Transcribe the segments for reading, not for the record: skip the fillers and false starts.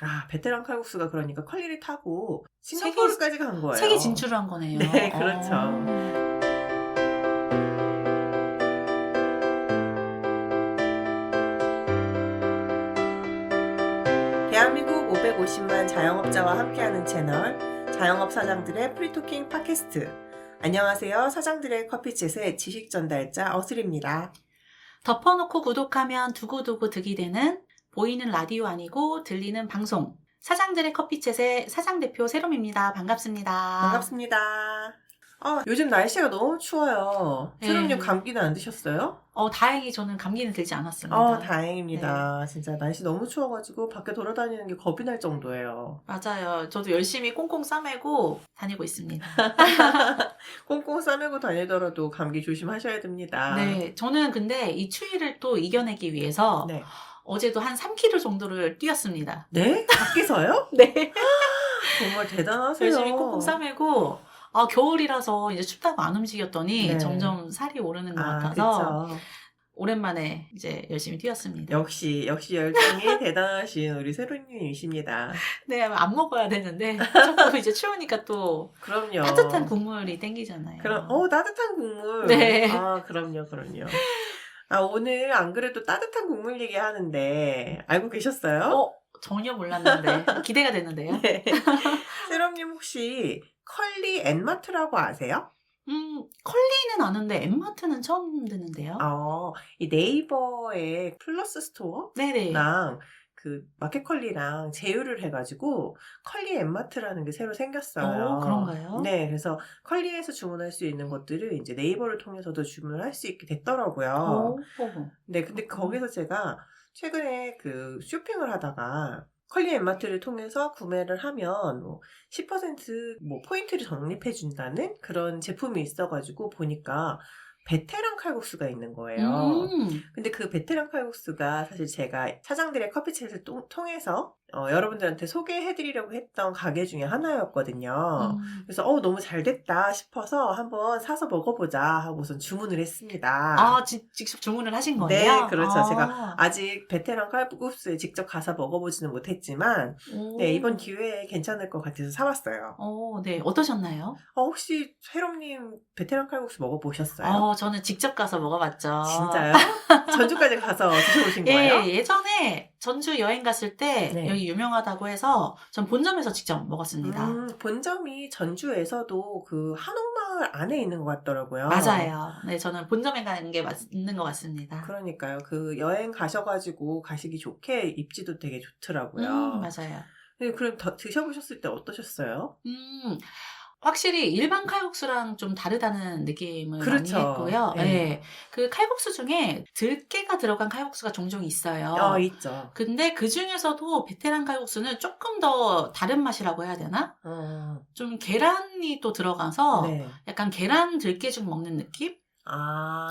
아, 베테랑 칼국수가 그러니까 컬리를 타고 세계, 싱가포르까지 간 거예요. 세계 진출을 한 거네요. 네, 그렇죠. 대한민국 550만 자영업자와 함께하는 채널 자영업 사장들의 프리토킹 팟캐스트. 안녕하세요. 사장들의 커피챗의 지식 전달자 어슬입니다. 덮어놓고 구독하면 두고두고 득이 되는 보이는 라디오 아니고 들리는 방송. 사장들의 커피챗의 사장대표 세롬입니다. 반갑습니다. 반갑습니다. 요즘 날씨가 너무 추워요. 네. 세롬님 감기는 안 드셨어요? 다행히 저는 감기는 들지 않았습니다. 다행입니다. 진짜 날씨 너무 추워가지고 밖에 돌아다니는 게 겁이 날 정도예요. 맞아요. 저도 열심히 꽁꽁 싸매고 다니고 있습니다. 꽁꽁 싸매고 다니더라도 감기 조심하셔야 됩니다. 네, 저는 근데 이 추위를 또 이겨내기 위해서 네. 어제도 한 3km 정도를 뛰었습니다. 네? 밖에서요? 네. 정말 대단하세요. 열심히 꽁꽁 싸매고 겨울이라서 이제 춥다고 안 움직였더니 네. 점점 살이 오르는 것 같아서 그쵸. 오랜만에 이제 열심히 뛰었습니다. 역시 열정이 대단하신 우리 세로님이십니다. 네, 안 먹어야 되는데 조금 이제 추우니까 또 그럼요. 따뜻한 국물이 땡기잖아요. 따뜻한 국물. 네. 그럼요. 오늘 안 그래도 따뜻한 국물 얘기하는데 알고 계셨어요? 전혀 몰랐는데 기대가 되는데요. 네. 세롬님 혹시 컬리 앤마트라고 아세요? 컬리는 아는데 엠마트는 처음 듣는데요. 이 네이버의 플러스 스토어랑 네네. 그 마켓컬리랑 제휴를 해가지고 컬리 앤마트라는 게 새로 생겼어요. 그런가요? 네, 그래서 컬리에서 주문할 수 있는 것들을 이제 네이버를 통해서도 주문을 할 수 있게 됐더라고요. 네, 근데 거기서 제가 최근에 그 쇼핑을 하다가 컬리 앤마트를 통해서 구매를 하면 10% 포인트를 적립해준다는 그런 제품이 있어가지고 보니까 베테랑 칼국수가 있는 거예요. 근데 그 베테랑 칼국수가 사실 제가 사장들의 커피챗을 통해서 여러분들한테 소개해드리려고 했던 가게 중에 하나였거든요. 그래서 너무 잘 됐다 싶어서 한번 사서 먹어보자 하고선 주문을 했습니다. 직접 주문을 하신 거예요? 네, 그렇죠. 제가 아직 베테랑 칼국수에 직접 가서 먹어보지는 못했지만 네, 이번 기회에 괜찮을 것 같아서 사왔어요. 네, 어떠셨나요? 혹시 세롬님 베테랑 칼국수 먹어보셨어요? 저는 직접 가서 먹어봤죠. 진짜요? 전주까지 가서 드셔보신 거예요? 예전에 전주 여행 갔을 때 네. 여기 유명하다고 해서 전 본점에서 직접 먹었습니다. 본점이 전주에서도 그 한옥마을 안에 있는 것 같더라고요. 맞아요. 네, 저는 본점에 가는 게 맞는 것 같습니다. 그러니까요. 그 여행 가셔가지고 가시기 좋게 입지도 되게 좋더라고요. 맞아요. 네, 그럼 드셔보셨을 때 어떠셨어요? 확실히 일반 칼국수랑 좀 다르다는 느낌을 그렇죠. 많이 했고요. 네. 네. 그 칼국수 중에 들깨가 들어간 칼국수가 종종 있어요. 있죠. 근데 그 중에서도 베테랑 칼국수는 조금 더 다른 맛이라고 해야 되나? 좀 계란이 또 들어가서 네. 약간 계란 들깨죽 먹는 느낌?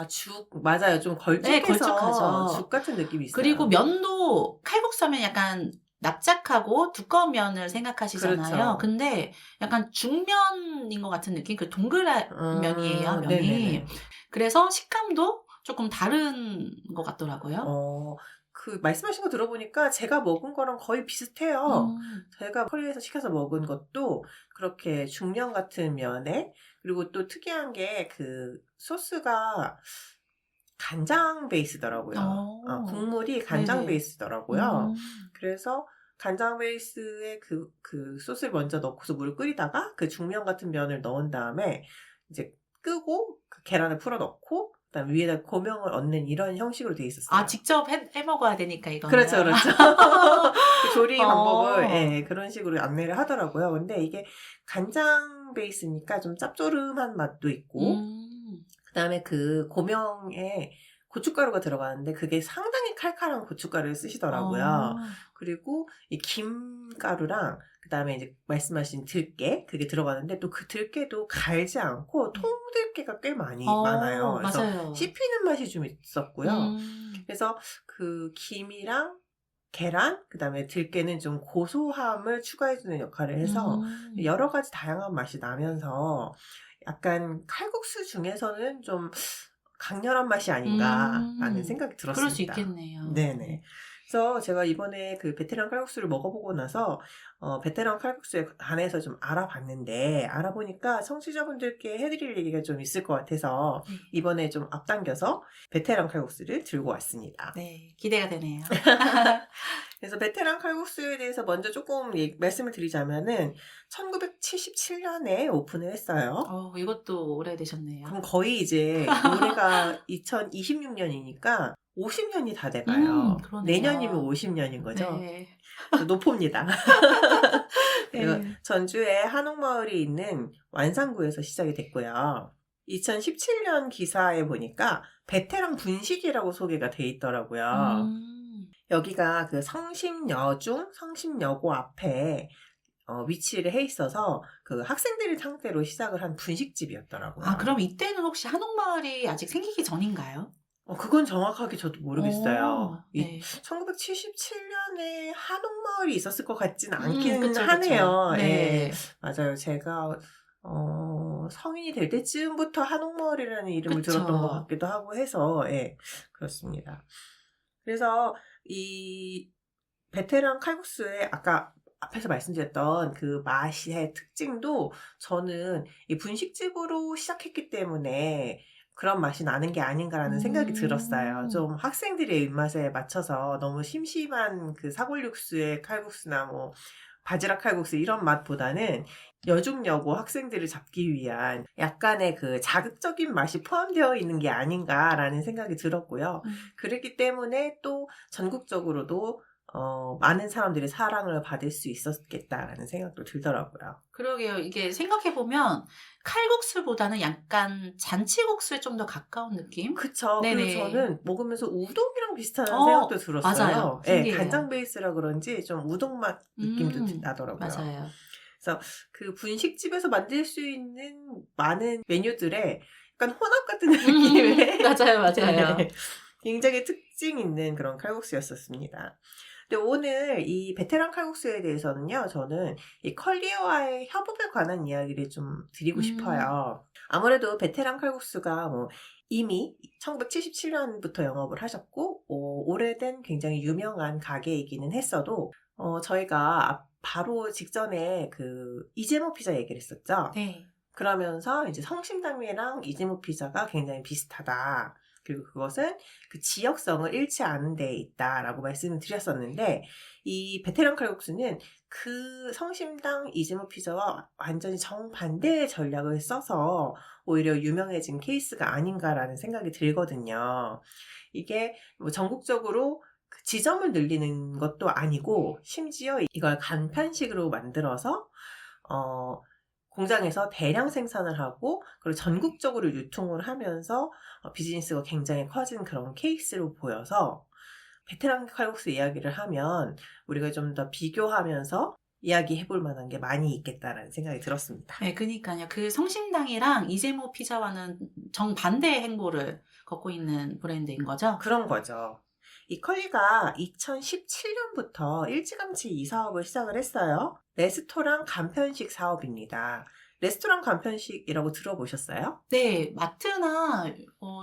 죽 맞아요. 좀 걸쭉해서 네, 걸쭉하죠. 죽 같은 느낌이 있어요. 그리고 면도 칼국수 하면 약간 납작하고 두꺼운 면을 생각하시잖아요. 그렇죠. 근데 약간 죽면인 것 같은 느낌? 그 동그란 면이에요, 면이. 네네네. 그래서 식감도 조금 다른 것 같더라고요. 그 말씀하신 거 들어보니까 제가 먹은 거랑 거의 비슷해요. 제가 컬리에서 시켜서 먹은 것도 그렇게 죽면 같은 면에, 그리고 또 특이한 게 그 소스가 간장 베이스더라고요. 국물이 간장 네네. 베이스더라고요. 그래서 간장 베이스에 그 소스를 먼저 넣고서 물을 끓이다가 그 죽면 같은 면을 넣은 다음에 이제 끄고 그 계란을 풀어 넣고 그다음 위에다 고명을 얹는 이런 형식으로 돼 있었어요. 직접 해 먹어야 되니까 이거는. 그렇죠. 그 조리 방법을 그런 식으로 안내를 하더라고요. 근데 이게 간장 베이스니까 좀 짭조름한 맛도 있고 그다음에 그 고명에 고춧가루가 들어가는데 그게 상당히 칼칼한 고춧가루를 쓰시더라고요. 그리고 이 김가루랑 그다음에 이제 말씀하신 들깨 그게 들어가는데 또 그 들깨도 갈지 않고 통들깨가 꽤 많아요. 그래서 맞아요. 씹히는 맛이 좀 있었고요. 그래서 그 김이랑 계란, 그다음에 들깨는 좀 고소함을 추가해주는 역할을 해서 여러 가지 다양한 맛이 나면서 약간 칼국수 중에서는 좀 강렬한 맛이 아닌가라는 생각이 들었습니다. 그럴 수 있겠네요. 네네. 그래서 제가 이번에 그 베테랑 칼국수를 먹어보고 나서 베테랑 칼국수에 관해서 좀 알아봤는데 알아보니까 청취자분들께 해드릴 얘기가 좀 있을 것 같아서 네. 이번에 좀 앞당겨서 베테랑 칼국수를 들고 왔습니다. 네, 기대가 되네요. 그래서 베테랑 칼국수에 대해서 먼저 조금 말씀을 드리자면은 1977년에 오픈을 했어요. 이것도 오래되셨네요. 그럼 거의 이제 올해가 2026년이니까 50년이 다 돼가요. 그러네요. 내년이면 50년인 거죠. 네. 높습니다. 네. 전주에 한옥마을이 있는 완산구에서 시작이 됐고요. 2017년 기사에 보니까 베테랑 분식이라고 소개가 돼 있더라고요. 여기가 그 성심여중, 성심여고 앞에 위치를 해 있어서 그 학생들을 상대로 시작을 한 분식집이었더라고요. 아, 그럼 이때는 혹시 한옥마을이 아직 생기기 전인가요? 그건 정확하게 저도 모르겠어요. 네. 1977년에 한옥마을이 있었을 것 같지는 않기는 그쵸, 하네요. 그쵸. 예, 네. 맞아요. 제가 성인이 될 때쯤부터 한옥마을이라는 이름을 그쵸. 들었던 것 같기도 하고 해서 예, 그렇습니다. 그래서 이 베테랑 칼국수의 아까 앞에서 말씀드렸던 그 맛의 특징도 저는 이 분식집으로 시작했기 때문에 그런 맛이 나는 게 아닌가라는 생각이 들었어요. 좀 학생들의 입맛에 맞춰서 너무 심심한 그 사골육수의 칼국수나 뭐 바지락 칼국수 이런 맛보다는 여중여고 학생들을 잡기 위한 약간의 그 자극적인 맛이 포함되어 있는 게 아닌가라는 생각이 들었고요. 그렇기 때문에 또 전국적으로도 많은 사람들이 사랑을 받을 수 있었겠다라는 생각도 들더라고요. 그러게요. 이게 생각해보면 칼국수보다는 약간 잔치국수에 좀 더 가까운 느낌? 그쵸. 네네. 그리고 저는 먹으면서 우동이랑 비슷하다는 생각도 들었어요. 맞아요. 예, 신기해요. 간장 베이스라 그런지 좀 우동 맛 느낌도 나더라고요. 맞아요. 그래서 그 분식집에서 만들 수 있는 많은 메뉴들의 약간 혼합 같은 느낌의 맞아요. 네, 굉장히 특징 있는 그런 칼국수였었습니다. 근데 오늘 이 베테랑 칼국수에 대해서는요, 저는 이 컬리와의 협업에 관한 이야기를 좀 드리고 싶어요. 아무래도 베테랑 칼국수가 뭐 이미 1977년부터 영업을 하셨고, 오래된 굉장히 유명한 가게이기는 했어도, 저희가 바로 직전에 그 이재모 피자 얘기를 했었죠. 네. 그러면서 이제 성심당면이랑 이재모 피자가 굉장히 비슷하다. 그리고 그것은 그 지역성을 잃지 않은 데에 있다라고 말씀을 드렸었는데 이 베테랑 칼국수는 그 성심당 이재모 피자와 완전히 정반대의 전략을 써서 오히려 유명해진 케이스가 아닌가라는 생각이 들거든요. 이게 뭐 전국적으로 그 지점을 늘리는 것도 아니고 심지어 이걸 간편식으로 만들어서 공장에서 대량 생산을 하고 그리고 전국적으로 유통을 하면서 비즈니스가 굉장히 커진 그런 케이스로 보여서 베테랑 칼국수 이야기를 하면 우리가 좀 더 비교하면서 이야기해볼 만한 게 많이 있겠다라는 생각이 들었습니다. 네, 그러니까요. 그 성심당이랑 이재모 피자와는 정반대의 행보를 걷고 있는 브랜드인 거죠? 그런 거죠. 이 컬리가 2017년부터 일찌감치 이 사업을 시작을 했어요. 레스토랑 간편식 사업입니다. 레스토랑 간편식이라고 들어보셨어요? 네, 마트나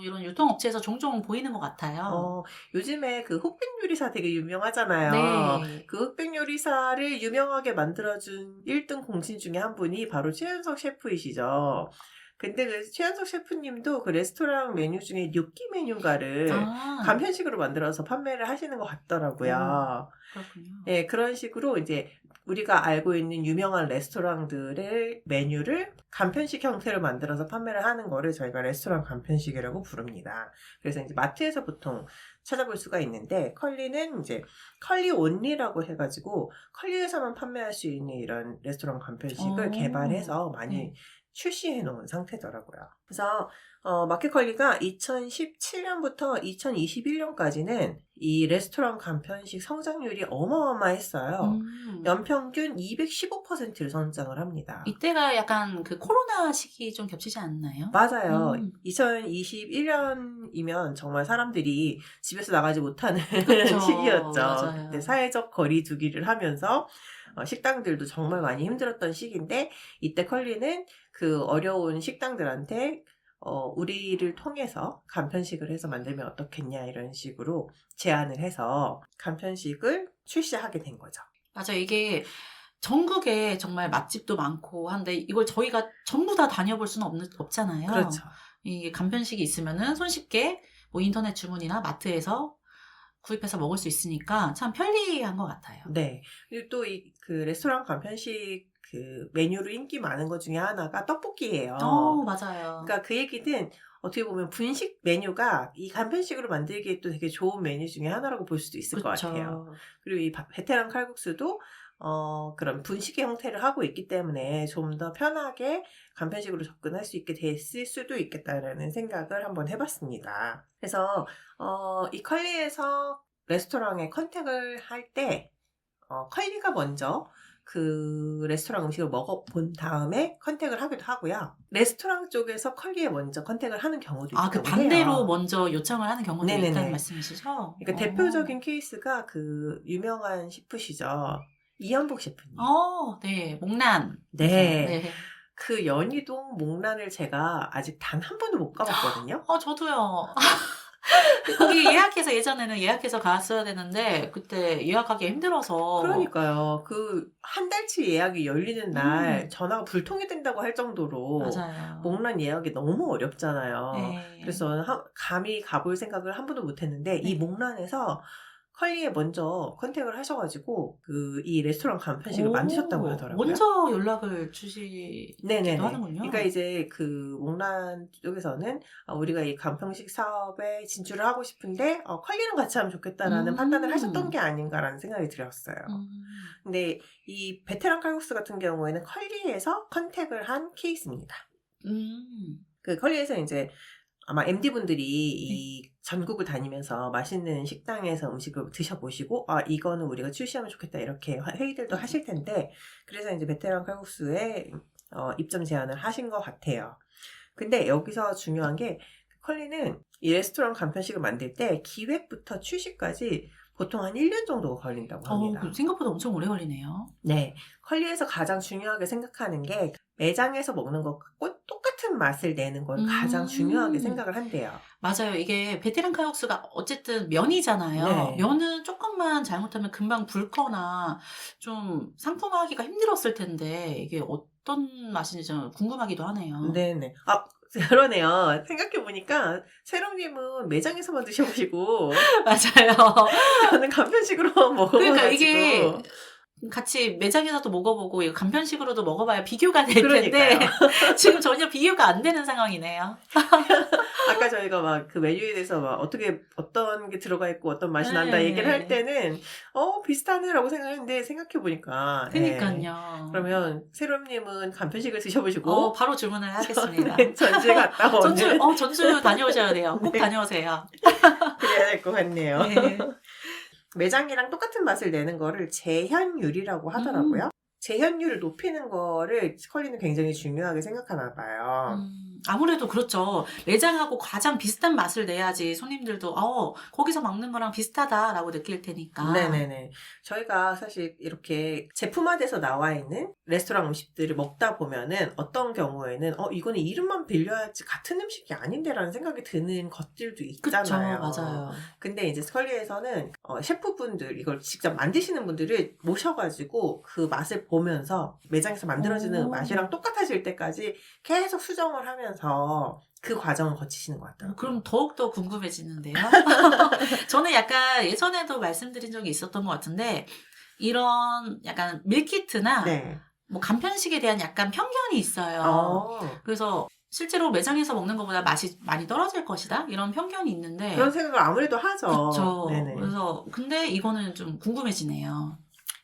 이런 유통업체에서 종종 보이는 것 같아요. 요즘에 그 흑백 요리사 되게 유명하잖아요. 네. 그 흑백 요리사를 유명하게 만들어준 1등 공신 중에 한 분이 바로 최현석 셰프이시죠. 근데 그 최현석 셰프님도 그 레스토랑 메뉴 중에 뇨끼 메뉴인가를 간편식으로 만들어서 판매를 하시는 것 같더라고요. 그렇군요. 네, 그런 식으로 이제 우리가 알고 있는 유명한 레스토랑들의 메뉴를 간편식 형태로 만들어서 판매를 하는 거를 저희가 레스토랑 간편식이라고 부릅니다. 그래서 이제 마트에서 보통 찾아볼 수가 있는데 컬리는 이제 컬리 온리라고 해가지고 컬리에서만 판매할 수 있는 이런 레스토랑 간편식을 개발해서 많이 출시해 놓은 상태더라고요. 그래서 마켓컬리가 2017년부터 2021년까지는 이 레스토랑 간편식 성장률이 어마어마했어요. 연평균 215%를 성장을 합니다. 이때가 약간 그 코로나 시기 좀 겹치지 않나요? 맞아요. 2021년이면 정말 사람들이 집에서 나가지 못하는 시기였죠. 맞아요. 그때 사회적 거리 두기를 하면서 식당들도 정말 많이 힘들었던 시기인데 이때 컬리는 그 어려운 식당들한테 우리를 통해서 간편식을 해서 만들면 어떻겠냐 이런 식으로 제안을 해서 간편식을 출시하게 된 거죠. 맞아요. 이게 전국에 정말 맛집도 많고 한데 이걸 저희가 전부 다 다녀볼 수는 없잖아요. 그렇죠. 이 간편식이 있으면은 손쉽게 뭐 인터넷 주문이나 마트에서 구입해서 먹을 수 있으니까 참 편리한 것 같아요. 네. 그리고 또 그 레스토랑 간편식 그 메뉴로 인기 많은 것 중에 하나가 떡볶이예요. 맞아요. 그러니까 그 얘기는 어떻게 보면 분식 메뉴가 이 간편식으로 만들기에 또 되게 좋은 메뉴 중에 하나라고 볼 수도 있을 것 같아요. 그리고 이 베테랑 칼국수도 그런 분식의 형태를 하고 있기 때문에 좀 더 편하게 간편식으로 접근할 수 있게 됐을 수도 있겠다라는 생각을 한번 해봤습니다. 그래서 이 컬리에서 레스토랑에 컨택을 할 때 컬리가 먼저 그 레스토랑 음식을 먹어본 다음에 컨택을 하기도 하고요. 레스토랑 쪽에서 컬리에 먼저 컨택을 하는 경우도 있다고 그 반대로 먼저 요청을 하는 경우도 있다는 말씀이시죠? 그러니까 대표적인 케이스가 그 유명한 셰프시죠. 이현복 셰프님. 네. 목란. 네. 네. 그 연희동 목란을 제가 아직 단 한 번도 못 가봤거든요. 저도요. 거기 예전에는 예약해서 갔어야 되는데 그때 예약하기 힘들어서. 그러니까요. 그 한 달치 예약이 열리는 날 전화가 불통이 된다고 할 정도로 맞아요. 목란 예약이 너무 어렵잖아요. 네. 그래서 감히 가볼 생각을 한 번도 못 했는데 이 목란에서 컬리에 먼저 컨택을 하셔가지고 이 레스토랑 간편식을 만드셨다고 하더라고요. 먼저 연락을 주시기도 하는군요. 그러니까 이제 그 목란 쪽에서는 우리가 이 간편식 사업에 진출을 하고 싶은데 컬리랑 같이 하면 좋겠다라는 판단을 하셨던 게 아닌가라는 생각이 들었어요. 근데 이 베테랑 칼국수 같은 경우에는 컬리에서 컨택을 한 케이스입니다. 그 컬리에서 이제 아마 MD분들이 이 전국을 다니면서 맛있는 식당에서 음식을 드셔보시고 이거는 우리가 출시하면 좋겠다 이렇게 회의들도 하실 텐데 그래서 이제 베테랑 칼국수에 입점 제안을 하신 것 같아요. 근데 여기서 중요한 게 컬리는 이 레스토랑 간편식을 만들 때 기획부터 출시까지 보통 한 1년 정도가 걸린다고 합니다. 생각보다 엄청 오래 걸리네요. 네. 컬리에서 가장 중요하게 생각하는 게 매장에서 먹는 것과 똑같은 맛을 내는 걸 가장 중요하게 생각을 한대요. 맞아요. 이게 베테랑 칼국수가 어쨌든 면이잖아요. 네. 면은 조금만 잘못하면 금방 붉거나 좀 상품화하기가 힘들었을 텐데 이게 어떤 맛인지 좀 궁금하기도 하네요. 네네. 그러네요. 생각해보니까 세롬님은 매장에서만 드셔보시고 맞아요. 저는 간편식으로 먹어봐가지고 그러니까 이게 같이 매장에서도 먹어보고 이거 간편식으로도 먹어봐야 비교가 될 텐데 지금 전혀 비교가 안 되는 상황이네요. 아까 저희가 막 그 메뉴에 대해서 막 어떤 게 들어가 있고 어떤 맛이 난다 얘기를 할 때는 비슷하네라고 생각했는데 생각해보니까 그러니까요. 그러면 세롬님은 간편식을 드셔보시고 바로 주문을 하겠습니다. 네, 전주 갔다 오는 전주 다녀오셔야 돼요. 꼭 다녀오세요. 그래야 될 것 같네요. 네. 매장이랑 똑같은 맛을 내는 거를 재현율이라고 하더라고요. 재현율을 높이는 거를 컬리는 굉장히 중요하게 생각하나 봐요. 아무래도 그렇죠. 매장하고 가장 비슷한 맛을 내야지 손님들도 거기서 먹는 거랑 비슷하다라고 느낄 테니까. 네네네. 저희가 사실 이렇게 제품화돼서 나와 있는 레스토랑 음식들을 먹다 보면은 어떤 경우에는 이거는 이름만 빌려야지 같은 음식이 아닌데라는 생각이 드는 것들도 있잖아요. 그쵸, 맞아요. 근데 이제 컬리에서는 셰프분들 이걸 직접 만드시는 분들을 모셔가지고 그 맛을 보면서 매장에서 만들어지는 맛이랑 똑같아질 때까지 계속 수정을 하면서 그 과정을 거치시는 것 같아요. 그럼 더욱더 궁금해지는데요. 저는 약간 예전에도 말씀드린 적이 있었던 것 같은데 이런 약간 밀키트나 뭐 간편식에 대한 약간 편견이 있어요. 그래서 실제로 매장에서 먹는 것보다 맛이 많이 떨어질 것이다? 이런 편견이 있는데 그런 생각을 아무래도 하죠. 그렇죠. 그래서 근데 이거는 좀 궁금해지네요.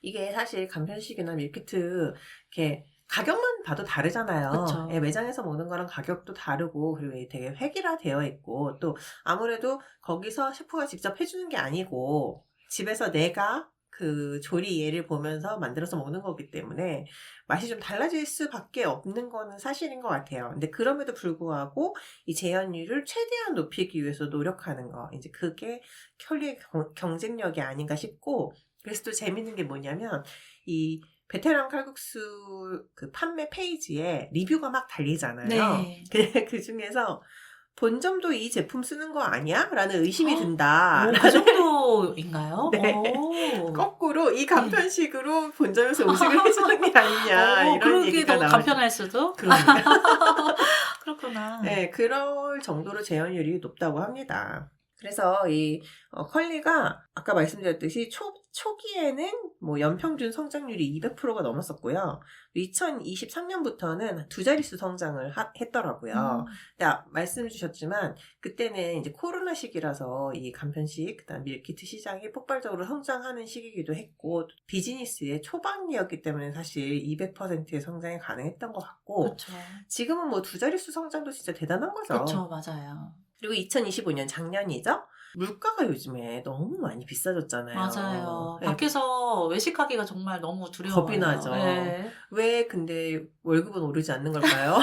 이게 사실 간편식이나 밀키트 이렇게 가격만 봐도 다르잖아요. 그쵸. 매장에서 먹는 거랑 가격도 다르고 그리고 되게 획일화되어 있고 또 아무래도 거기서 셰프가 직접 해주는 게 아니고 집에서 내가 그 조리 예를 보면서 만들어서 먹는 거기 때문에 맛이 좀 달라질 수밖에 없는 거는 사실인 것 같아요. 근데 그럼에도 불구하고 이 재현율을 최대한 높이기 위해서 노력하는 거 이제 그게 컬리의 경쟁력이 아닌가 싶고 그래서 또 재밌는 게 뭐냐면 이 베테랑 칼국수 그 판매 페이지에 리뷰가 막 달리잖아요. 네. 그 중에서 본점도 이 제품 쓰는 거 아니야? 라는 의심이 든다. 그 정도인가요? 네. 거꾸로 이 간편식으로 본점에서 음식을 해주는 게 아니냐. 이런 얘기가 나와요. 간편할 수도? 그러니까. 그렇구나. 네, 그럴 정도로 재현율이 높다고 합니다. 그래서 이 컬리가 아까 말씀드렸듯이 초기에는 뭐 연평균 성장률이 200%가 넘었었고요. 2023년부터는 두 자릿수 성장을 했더라고요. 근데 말씀 주셨지만 그때는 이제 코로나 시기라서 이 간편식, 그다음 밀키트 시장이 폭발적으로 성장하는 시기이기도 했고 비즈니스의 초반이었기 때문에 사실 200%의 성장이 가능했던 것 같고 그렇죠. 지금은 뭐 두 자릿수 성장도 진짜 대단한 거죠. 그렇죠, 맞아요. 그리고 2025년 작년이죠? 물가가 요즘에 너무 많이 비싸졌잖아요. 맞아요. 네. 밖에서 외식하기가 정말 너무 두려워요. 겁이 나죠. 네. 왜 근데 월급은 오르지 않는 걸까요?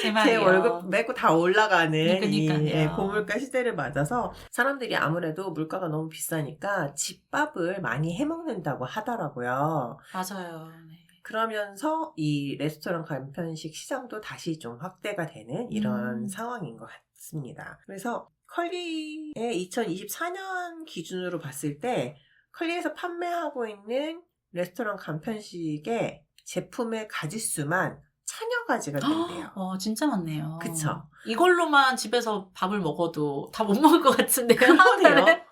제 월급 매고 다 올라가는 이 고물가 시대를 맞아서 사람들이 아무래도 물가가 너무 비싸니까 집밥을 많이 해먹는다고 하더라고요. 맞아요. 네. 그러면서 이 레스토랑 간편식 시장도 다시 좀 확대가 되는 이런 상황인 것 같습니다. 그래서 컬리의 2024년 기준으로 봤을 때 컬리에서 판매하고 있는 레스토랑 간편식의 제품의 가짓수만 1000여 가지가 된대요. 진짜 많네요. 그쵸? 이걸로만 집에서 밥을 먹어도 다 못 먹을 것 같은데요. 그러네요. 네.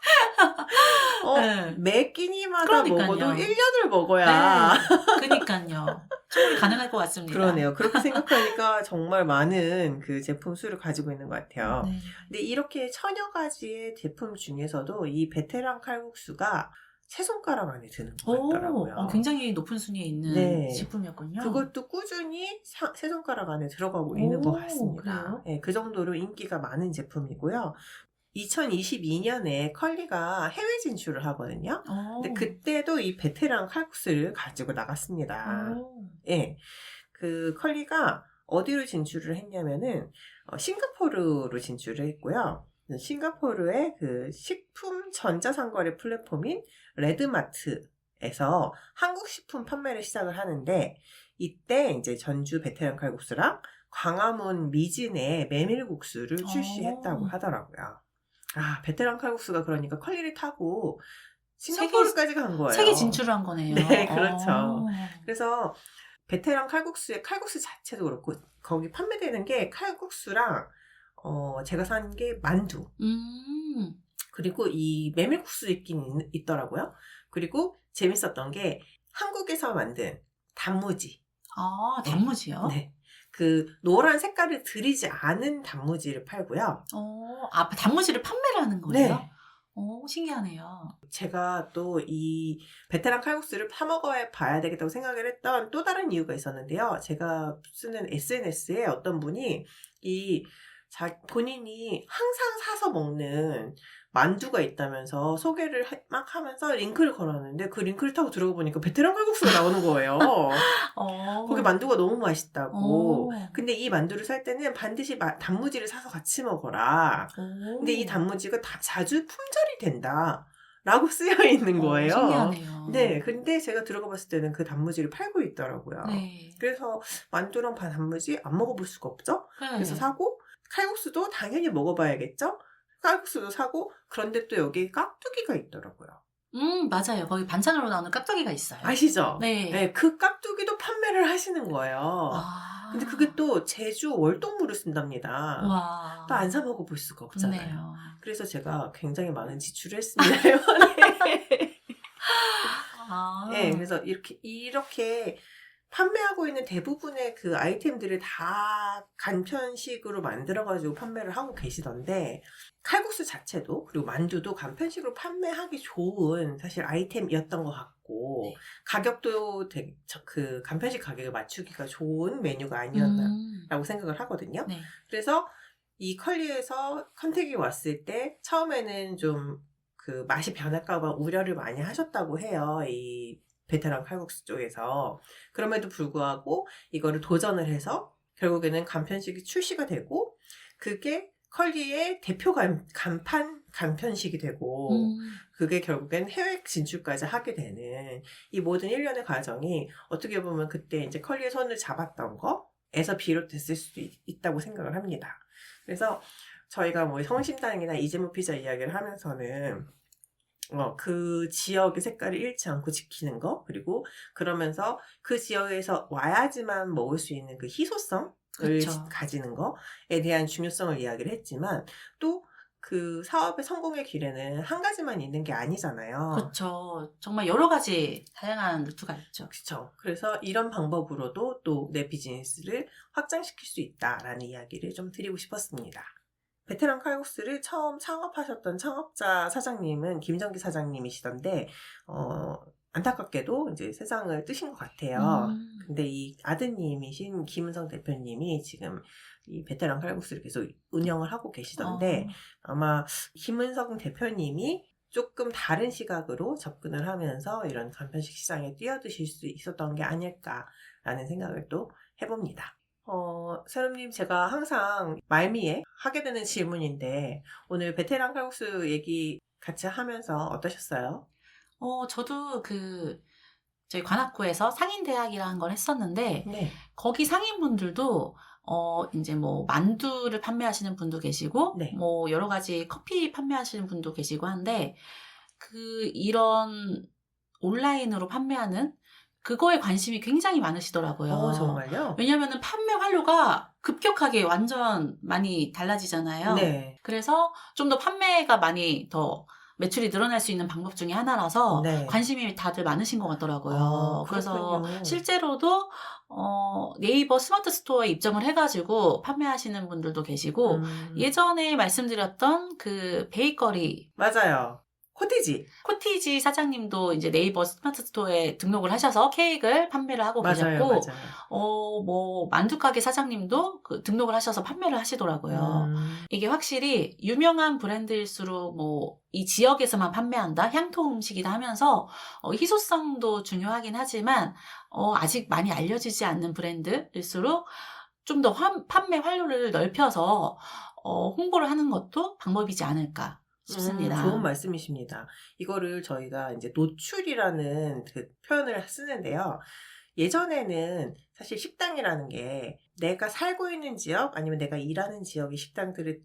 매 끼니마다 그러니까요. 먹어도 1년을 먹어야. 네. 그러니까요. 충분히 가능할 것 같습니다. 그러네요. 그렇게 생각하니까 정말 많은 그 제품 수를 가지고 있는 것 같아요. 네. 근데 이렇게 1000여 가지의 제품 중에서도 이 베테랑 칼국수가 세 손가락 안에 드는 것 같더라고요. 굉장히 높은 순위에 있는 제품이었군요. 그것도 꾸준히 세 손가락 안에 들어가고 있는 것 같습니다. 네, 그 정도로 인기가 많은 제품이고요. 2022년에 컬리가 해외 진출을 하거든요. 근데 그때도 이 베테랑 칼국수를 가지고 나갔습니다. 예. 그 컬리가 어디로 진출을 했냐면은 싱가포르로 진출을 했고요. 싱가포르의 그 식품 전자상거래 플랫폼인 레드마트에서 한국 식품 판매를 시작을 하는데 이때 이제 전주 베테랑 칼국수랑 광화문 미진의 메밀국수를 출시했다고 하더라고요. 베테랑 칼국수가 그러니까 컬리를 타고 싱가포르까지 간 거예요. 세계 진출을 한 거네요. 네, 그렇죠. 그래서 베테랑 칼국수의 칼국수 자체도 그렇고 거기 판매되는 게 칼국수랑 제가 산 게 만두. 그리고 이 메밀국수 있긴 있더라고요. 그리고 재밌었던 게 한국에서 만든 단무지. 단무지요? 네. 그 노란 색깔을 들이지 않은 단무지를 팔고요. 단무지를 판매를 하는 거예요? 네. 신기하네요. 제가 또 이 베테랑 칼국수를 파먹어 봐야 되겠다고 생각을 했던 또 다른 이유가 있었는데요. 제가 쓰는 SNS에 어떤 분이 본인이 항상 사서 먹는 만두가 있다면서 소개를 막 하면서 링크를 걸었는데 그 링크를 타고 들어가 보니까 베테랑 칼국수가 나오는 거예요. 거기 만두가 너무 맛있다고. 근데 이 만두를 살 때는 반드시 단무지를 사서 같이 먹어라. 근데 이 단무지가 자주 품절이 된다. 라고 쓰여 있는 거예요. 신기하네요. 네, 근데 제가 들어가 봤을 때는 그 단무지를 팔고 있더라고요. 네. 그래서 만두랑 단무지 안 먹어볼 수가 없죠? 네. 그래서 사고 칼국수도 당연히 먹어봐야겠죠? 칼국수도 사고 그런데 또 여기 깍두기가 있더라고요. 맞아요. 거기 반찬으로 나오는 깍두기가 있어요. 아시죠? 네. 네, 그 깍두기도 판매를 하시는 거예요. 근데 그게 또 제주 월동무를 쓴답니다. 또 안 사 먹어볼 수가 없잖아요. 좋네요. 그래서 제가 굉장히 많은 지출을 했습니다. 이번에. 네, 그래서 이렇게 판매하고 있는 대부분의 그 아이템들을 다 간편식으로 만들어가지고 판매를 하고 계시던데 칼국수 자체도 그리고 만두도 간편식으로 판매하기 좋은 사실 아이템이었던 것 같고 가격도 되게 그 간편식 가격을 맞추기가 좋은 메뉴가 아니었나라고 생각을 하거든요. 네. 그래서 이 컬리에서 컨택이 왔을 때 처음에는 좀 그 맛이 변할까봐 우려를 많이 하셨다고 해요. 이 베테랑 칼국수 쪽에서. 그럼에도 불구하고 이거를 도전을 해서 결국에는 간편식이 출시가 되고 그게 컬리의 대표 간편식이 되고 그게 결국엔 해외 진출까지 하게 되는 이 모든 일련의 과정이 어떻게 보면 그때 이제 컬리의 손을 잡았던 거에서 비롯됐을 수도 있다고 생각을 합니다. 그래서 저희가 뭐 성심당이나 이재모 피자 이야기를 하면서는 그 지역의 색깔을 잃지 않고 지키는 거, 그리고 그러면서 그 지역에서 와야지만 먹을 수 있는 그 희소성을 그쵸. 가지는 거에 대한 중요성을 이야기를 했지만 또 그 사업의 성공의 길에는 한 가지만 있는 게 아니잖아요. 그렇죠. 정말 여러 가지 다양한 루트가 있죠. 그렇죠. 그래서 이런 방법으로도 또 내 비즈니스를 확장시킬 수 있다라는 이야기를 좀 드리고 싶었습니다. 베테랑 칼국수를 처음 창업하셨던 창업자 사장님은 김정기 사장님이시던데 안타깝게도 이제 세상을 뜨신 것 같아요. 근데 이 아드님이신 김은성 대표님이 지금 이 베테랑 칼국수를 계속 운영을 하고 계시던데 아마 김은성 대표님이 조금 다른 시각으로 접근을 하면서 이런 간편식 시장에 뛰어드실 수 있었던 게 아닐까라는 생각을 또 해봅니다. 세롬님, 제가 항상 말미에 하게 되는 질문인데 오늘 베테랑 칼국수 얘기 같이 하면서 어떠셨어요? 저도 저희 관악구에서 상인대학이라는 걸 했었는데, 네. 거기 상인분들도, 이제 뭐, 만두를 판매하시는 분도 계시고, 네. 뭐, 여러 가지 커피 판매하시는 분도 계시고 한데, 이런 온라인으로 판매하는 그거에 관심이 굉장히 많으시더라고요. 정말요? 왜냐면은 판매 활로가 급격하게 완전 많이 달라지잖아요. 네. 그래서 좀 더 판매가 많이 더 매출이 늘어날 수 있는 방법 중에 하나라서 네. 관심이 다들 많으신 것 같더라고요. 그래서 그렇군요. 실제로도 네이버 스마트 스토어에 입점을 해가지고 판매하시는 분들도 계시고 예전에 말씀드렸던 그 베이커리 맞아요. 코티지 사장님도 이제 네이버 스마트 스토어에 등록을 하셔서 케이크를 판매를 하고 계셨고, 맞아요. 뭐 만두가게 사장님도 등록을 하셔서 판매를 하시더라고요. 이게 확실히 유명한 브랜드일수록 뭐 이 지역에서만 판매한다, 향토 음식이다 하면서 희소성도 중요하긴 하지만 아직 많이 알려지지 않는 브랜드일수록 좀 더 판매 활로를 넓혀서 홍보를 하는 것도 방법이지 않을까 싶습니다. 좋은 말씀이십니다. 이거를 저희가 이제 노출이라는 그 표현을 쓰는데요. 예전에는 사실 식당이라는 게 내가 살고 있는 지역 아니면 내가 일하는 지역의 식당들을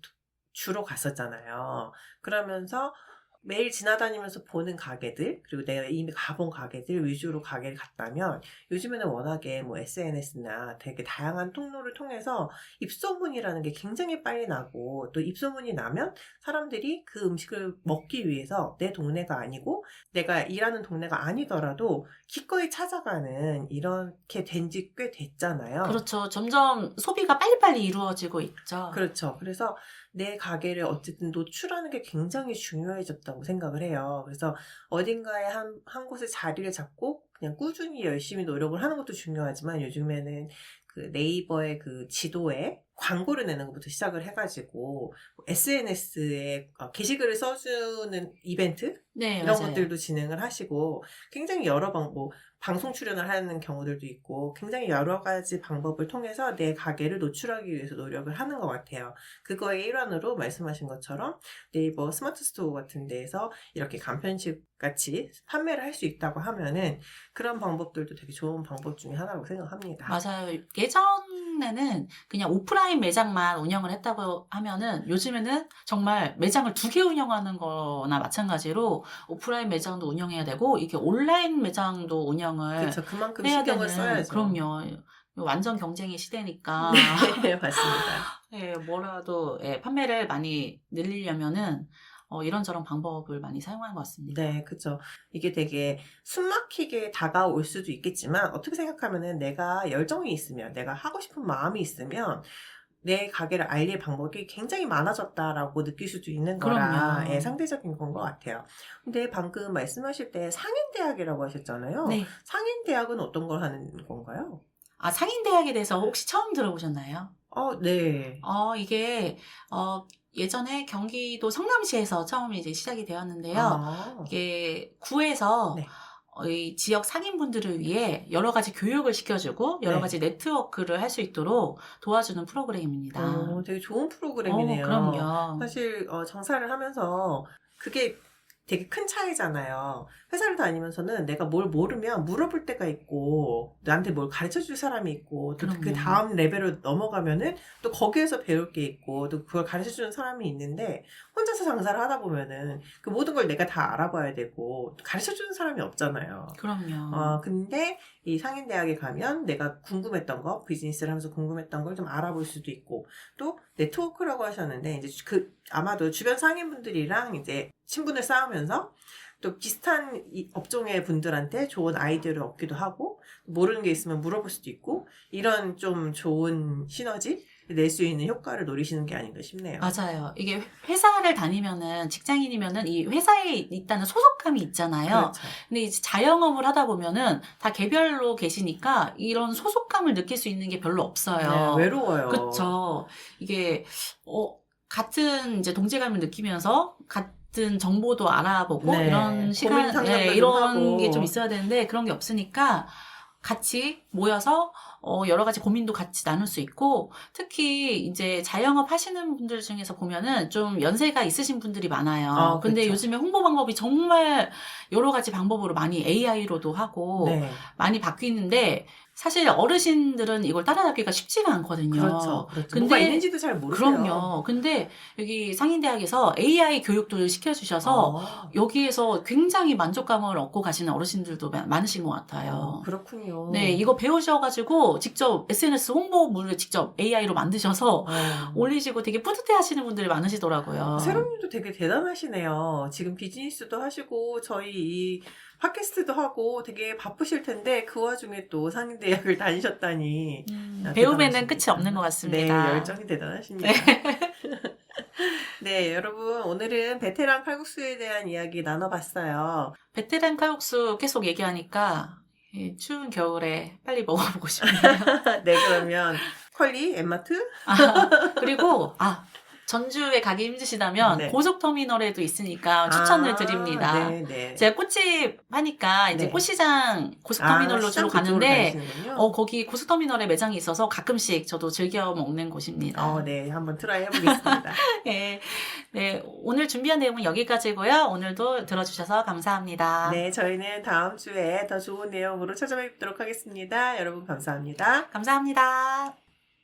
주로 갔었잖아요. 그러면서 매일 지나다니면서 보는 가게들, 그리고 내가 이미 가본 가게들 위주로 가게를 갔다면 요즘에는 워낙에 뭐 SNS나 되게 다양한 통로를 통해서 입소문이라는 게 굉장히 빨리 나고, 또 입소문이 나면 사람들이 그 음식을 먹기 위해서 내 동네가 아니고 내가 일하는 동네가 아니더라도 기꺼이 찾아가는 이렇게 된 지 꽤 됐잖아요. 그렇죠. 점점 소비가 빨리빨리 이루어지고 있죠. 그렇죠. 그래서 내 가게를 어쨌든 노출하는 게 굉장히 중요해졌다고 생각을 해요. 그래서 어딘가에 한 곳에 자리를 잡고 그냥 꾸준히 열심히 노력을 하는 것도 중요하지만 요즘에는 그 네이버의 그 지도에 광고를 내는 것부터 시작을 해가지고 SNS에 게시글을 써주는 이벤트? 네, 이런 맞아요. 것들도 진행을 하시고 굉장히 여러 방법, 방송 출연을 하는 경우들도 있고 굉장히 여러 가지 방법을 통해서 내 가게를 노출하기 위해서 노력을 하는 것 같아요. 그거의 일환으로 말씀하신 것처럼 네이버 스마트 스토어 같은 데에서 이렇게 간편식 같이 판매를 할 수 있다고 하면은 그런 방법들도 되게 좋은 방법 중에 하나라고 생각합니다. 맞아요. 예전에는 그냥 오프라인 매장만 운영을 했다고 하면은 요즘에는 정말 매장을 2개 운영하는 거나 마찬가지로 오프라인 매장도 운영해야 되고 이게 온라인 매장도 운영을 그렇죠. 그만큼 해야 신경을 되는, 써야죠. 그럼요. 완전 경쟁의 시대니까. 네, 맞습니다. 예, 뭐라도 판매를 많이 늘리려면은 이런저런 방법을 많이 사용하는 것 같습니다. 네, 그렇죠. 이게 되게 숨막히게 다가올 수도 있겠지만 어떻게 생각하면은 내가 열정이 있으면, 내가 하고 싶은 마음이 있으면 내 가게를 알릴 방법이 굉장히 많아졌다라고 느낄 수도 있는 거라 예, 상대적인 건 것 같아요. 근데 방금 말씀하실 때 상인대학이라고 하셨잖아요. 네. 상인대학은 어떤 걸 하는 건가요? 상인대학에 대해서 혹시 처음 들어보셨나요? 네. 이게 예전에 경기도 성남시에서 처음 이제 시작이 되었는데요. 이게 구에서 네. 이 지역 상인분들을 위해 여러 가지 교육을 시켜주고 여러 네. 가지 네트워크를 할 수 있도록 도와주는 프로그램입니다. 되게 좋은 프로그램이네요. 그럼요. 사실 장사를 하면서 그게 되게 큰 차이잖아요. 회사를 다니면서는 내가 뭘 모르면 물어볼 때가 있고 나한테 뭘 가르쳐줄 사람이 있고 또 그 다음 레벨로 넘어가면은 또 거기에서 배울 게 있고 또 그걸 가르쳐주는 사람이 있는데 혼자서 장사를 하다 보면은 그 모든 걸 내가 다 알아봐야 되고 가르쳐주는 사람이 없잖아요. 그럼요. 근데 이 상인대학에 가면 내가 궁금했던 거, 비즈니스를 하면서 궁금했던 걸 좀 알아볼 수도 있고 또 네트워크라고 하셨는데 이제 아마도 주변 상인분들이랑 이제 친분을 쌓으면서 또 비슷한 업종의 분들한테 좋은 아이디어를 얻기도 하고 모르는 게 있으면 물어볼 수도 있고 이런 좀 좋은 시너지 낼 수 있는 효과를 노리시는 게 아닌가 싶네요. 맞아요. 이게 회사를 다니면은 직장인이면은 이 회사에 있다는 소속감이 있잖아요. 그렇죠. 근데 이제 자영업을 하다 보면은 다 개별로 계시니까 이런 소속감을 느낄 수 있는 게 별로 없어요. 네, 외로워요. 그렇죠. 이게 같은 이제 동질감을 느끼면서 같은 정보도 알아보고 네, 이런 시간, 이런 게 좀 있어야 되는데 그런 게 없으니까 같이 모여서 여러 가지 고민도 같이 나눌 수 있고 특히 이제 자영업 하시는 분들 중에서 보면은 좀 연세가 있으신 분들이 많아요. 근데 그렇죠. 요즘에 홍보 방법이 정말 여러 가지 방법으로 많이 AI로도 하고 네. 많이 바뀌는데 사실 어르신들은 이걸 따라잡기가 쉽지가 않거든요. 그렇죠. 근데 뭐가 있는지도 잘 모르세요. 그럼요. 근데 여기 상인대학에서 AI 교육도 시켜주셔서 여기에서 굉장히 만족감을 얻고 가시는 어르신들도 많으신 것 같아요. 그렇군요. 네, 이거 배우셔가지고 직접 SNS 홍보물을 직접 AI로 만드셔서 올리시고 되게 뿌듯해하시는 분들이 많으시더라고요. 세롬님도 되게 대단하시네요. 지금 비즈니스도 하시고 저희 이 팟캐스트도 하고 되게 바쁘실 텐데 그 와중에 또 상인대학을 다니셨다니 배움에는 끝이 없는 것 같습니다. 네, 열정이 대단하십니다. 네, 여러분 오늘은 베테랑 칼국수에 대한 이야기 나눠봤어요. 베테랑 칼국수 계속 얘기하니까 추운 겨울에 빨리 먹어보고 싶네요. 네, 그러면 컬리, 엠마트 그리고 전주에 가기 힘드시다면 네. 고속터미널에도 있으니까 추천을 드립니다. 네. 제가 꽃집 하니까 이제 꽃시장 고속터미널로 주로 가는데 거기 고속터미널에 매장이 있어서 가끔씩 저도 즐겨 먹는 곳입니다. 네, 한번 트라이 해보겠습니다. 네, 오늘 준비한 내용은 여기까지고요. 오늘도 들어주셔서 감사합니다. 네, 저희는 다음 주에 더 좋은 내용으로 찾아뵙도록 하겠습니다. 여러분 감사합니다. 감사합니다.